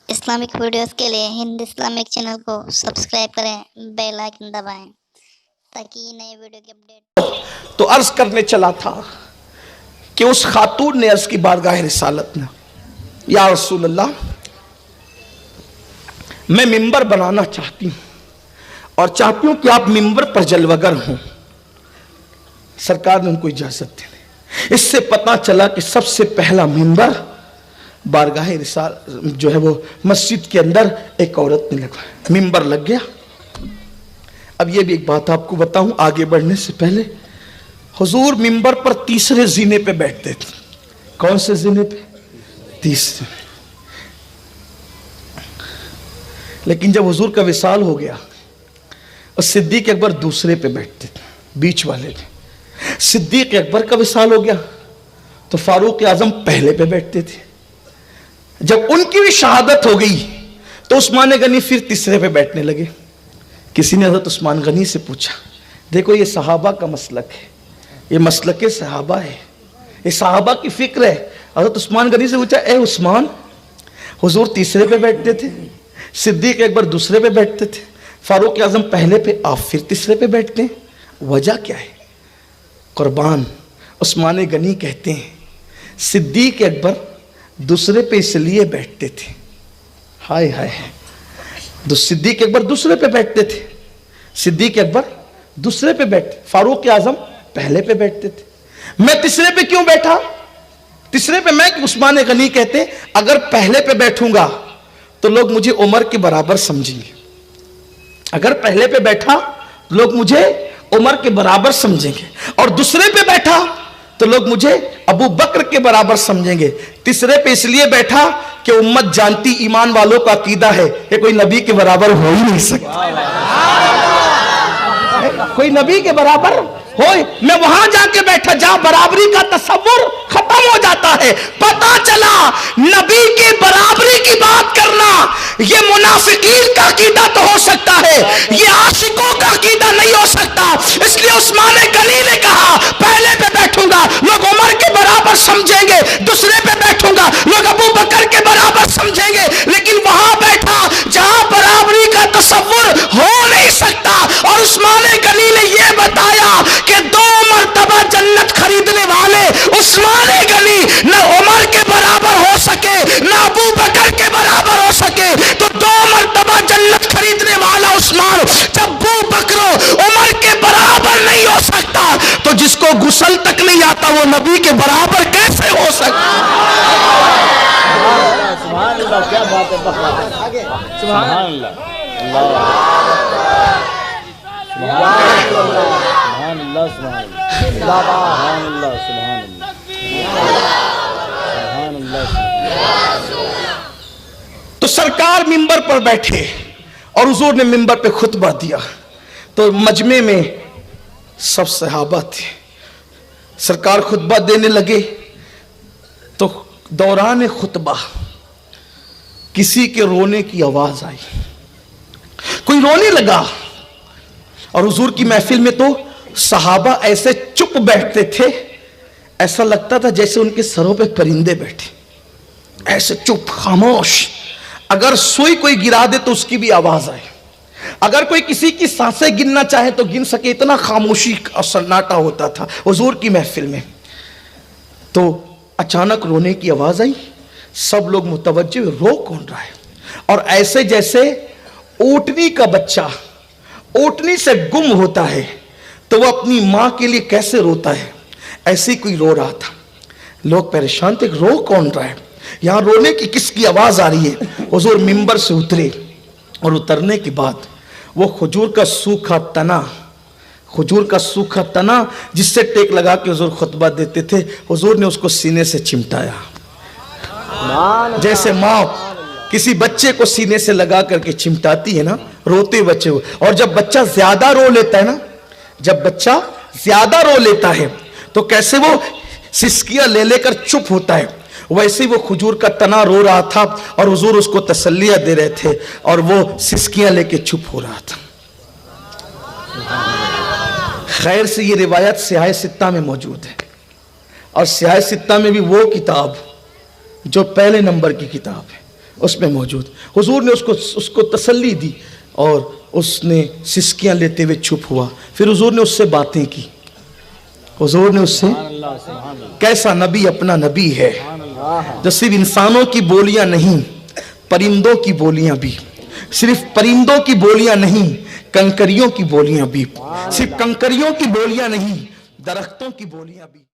Islamic videos کے لیے ہند Islamic channel کو سبسکرائب کریں، بیل آئکن دبائیں تاکہ یہ نئے ویڈیو کی اپڈیٹ۔ تو عرض کرنے چلا تھا کہ اس خاتون نے عرض کی بارگاہ رسالت میں، یا رسول اللہ میں ممبر بنانا چاہتی ہوں اور چاہتی ہوں کہ آپ ممبر پر جلوگر ہوں۔ سرکار نے ان کو اجازت دی۔ اس سے پتہ چلا کہ سب سے پہلا ممبر بارگاہ رسالت جو ہے وہ مسجد کے اندر ایک عورت نے لگا، ممبر لگ گیا۔ اب یہ بھی ایک بات آپ کو بتاؤں آگے بڑھنے سے پہلے، حضور ممبر پر تیسرے زینے پہ بیٹھتے تھے۔ کون سے زینے پہ؟ تیسرے۔ لیکن جب حضور کا وصال ہو گیا اور صدیق اکبر دوسرے پہ بیٹھتے تھے، بیچ والے پہ۔ صدیق اکبر کا وصال ہو گیا تو فاروق اعظم پہلے پہ بیٹھتے تھے۔ جب ان کی بھی شہادت ہو گئی تو عثمان غنی پھر تیسرے پہ بیٹھنے لگے۔ کسی نے حضرت عثمان غنی سے پوچھا، دیکھو یہ صحابہ کا مسلک ہے، یہ مسلک صحابہ ہے، یہ صحابہ کی فکر ہے۔ حضرت عثمان غنی سے پوچھا، اے عثمان، حضور تیسرے پہ بیٹھتے تھے، صدیق اکبر دوسرے پہ بیٹھتے تھے، فاروق اعظم پہلے پہ، آپ پھر تیسرے پہ بیٹھتے ہیں، وجہ کیا ہے؟ قربان عثمان غنی کہتے ہیں صدیق اکبر دوسرے پہ اس لیے بیٹھتے تھے، ہائے ہائے، صدیق اکبر دوسرے پہ بیٹھتے تھے، صدیق اکبر دوسرے پہ بیٹھتے، فاروق اعظم پہلے پہ بیٹھتے تھے۔ میں تیسرے پہ کیوں بیٹھا؟ تیسرے پہ میں عثمان غنی کہتے اگر پہلے پہ بیٹھوں گا تو لوگ مجھے عمر کے برابر سمجھیں گے، اگر پہلے پہ بیٹھا لوگ مجھے عمر کے برابر سمجھیں گے، اور دوسرے پہ بیٹھا تو لوگ مجھے ابو بکر کے برابر سمجھیں گے۔ تیسرے پہ اس لیے بیٹھا کہ امت جانتی ایمان والوں کا عقیدہ ہے کہ کوئی نبی کے برابر ہو ہی نہیں سکتا، کوئی نبی کے برابر ہوئے۔ میں وہاں جا کے بیٹھا جہاں برابری کا تصور ختم ہو جاتا ہے۔ پتا چلا نبی کی برابری کی بات کرنا یہ منافقین کا عقیدہ تو ہو سکتا ہے، یہ عاشقوں کا عقیدہ نہیں ہو سکتا۔ اس لیے عثمان غنی نے کہا پہلے پہ بیٹھوں گا لوگ عمر کے برابر سمجھیں گے، دوسرے پہ بیٹھوں گا لوگ ابو بکر کے برابر سمجھیں گے، لیکن وہاں بیٹھا جہاں برابری کا تصور ہو نہیں سکتا۔ اور عثمان غنی نے یہ بتایا کہ 2 مرتبہ جنت خریدنے والے عثمان غنی نہ عمر کے برابر ہو سکے نہ ابو بکر کے برابر ہو سکے، تو 2 مرتبہ جنت خریدنے والا عثمان جب ابو بکر عمر کے برابر نہیں ہو سکتا تو جس کو غسل تک نہیں آتا وہ نبی کے برابر کیسے ہو سکتا؟ سبحان اللہ، کیا بات ہے، سبحان اللہ، سبحان اللہ، سبحان اللہ، سبحان اللہ۔ تو سرکار ممبر پر بیٹھے اور حضور نے ممبر پہ خطبہ دیا تو مجمع میں سب صحابہ تھے۔ سرکار خطبہ دینے لگے تو دوران خطبہ کسی کے رونے کی آواز آئی، کوئی رونے لگا، اور حضور کی محفل میں تو صحابہ ایسے چپ بیٹھتے تھے، ایسا لگتا تھا جیسے ان کے سروں پہ پرندے بیٹھے، ایسے چپ خاموش۔ اگر سوئی کوئی گرا دے تو اس کی بھی آواز آئے، اگر کوئی کسی کی سانسیں گننا چاہے تو گن سکے، اتنا خاموشی اور سناٹا ہوتا تھا حضور کی محفل میں۔ تو اچانک رونے کی آواز آئی، سب لوگ متوجہ ہوئے، رو کون رہا ہے؟ اور ایسے جیسے اونٹنی کا بچہ اونٹنی سے گم ہوتا ہے تو وہ اپنی ماں کے لیے کیسے روتا ہے، ایسے کوئی رو رہا تھا۔ لوگ پریشان تھے، رو کون رہا ہے، یہاں رونے کی کس کی آواز آ رہی ہے؟ حضور ممبر سے اترے اور اترنے کے بعد وہ کھجور کا سوکھا تنا، کھجور کا سوکھا تنا جس سے ٹیک لگا کے حضور خطبہ دیتے تھے، حضور نے اس کو سینے سے چمٹایا، جیسے ماں کسی بچے کو سینے سے لگا کر کے چمٹاتی ہے نا، روتے بچے ہو۔ اور جب بچہ زیادہ رو لیتا ہے نا، جب بچہ زیادہ رو لیتا ہے تو کیسے وہ سسکیاں لے لے کر چپ ہوتا ہے، ویسے ہی وہ کھجور کا تنا رو رہا تھا اور حضور اس کو تسلیہ دے رہے تھے اور وہ سسکیاں لے کے چپ ہو رہا تھا۔ خیر سے یہ روایت سیاہ ستہ میں موجود ہے، اور سیاہ ستہ میں بھی وہ کتاب جو پہلے نمبر کی کتاب ہے، اس میں موجود. حضور نے اس کو تسلی دی اور اس نے سسکیاں لیتے ہوئے چھپ ہوا. پھر حضور نے اس سے باتیں کی. حضور نے اس سے, کیسا نبی اپنا نبی ہے جو صرف انسانوں کی بولیاں نہیں پرندوں کی بولیاں بھی, صرف پرندوں کی بولیاں نہیں کنکریوں کی بولیاں بھی, صرف کنکریوں کی بولیاں نہیں درختوں کی بولیاں بھی.